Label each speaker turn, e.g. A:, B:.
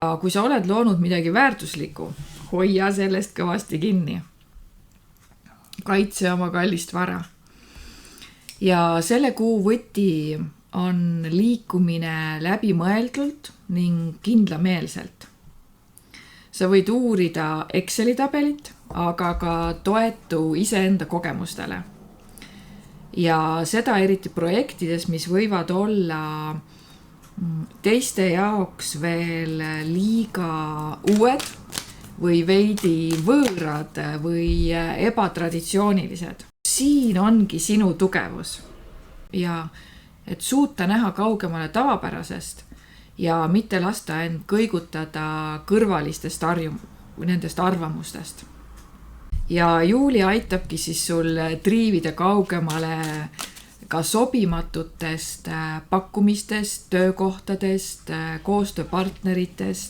A: Kui sa oled loonud midagi väärtuslikku, hoia sellest kõvasti kinni. Kaitse oma kallist vara. Ja selle kuu võti on liikumine läbimõeldult ning kindlameelselt. Sa võid uurida Exceli tabelit, aga ka toetu iseenda kogemustele. Ja seda eriti projektides, mis võivad olla teiste jaoks veel liiga uued või veidi võõrad või ebatraditsioonilised. Siin ongi sinu tugevus ja et suuta näha kaugemale tavapärasest ja mitte lasta end kõigutada kõrvalistest nendest arvamustest. Ja juuli aitabki siis sul triivida kaugemale ka sobimatutest pakkumistest, töökohtadest, koostööpartneritest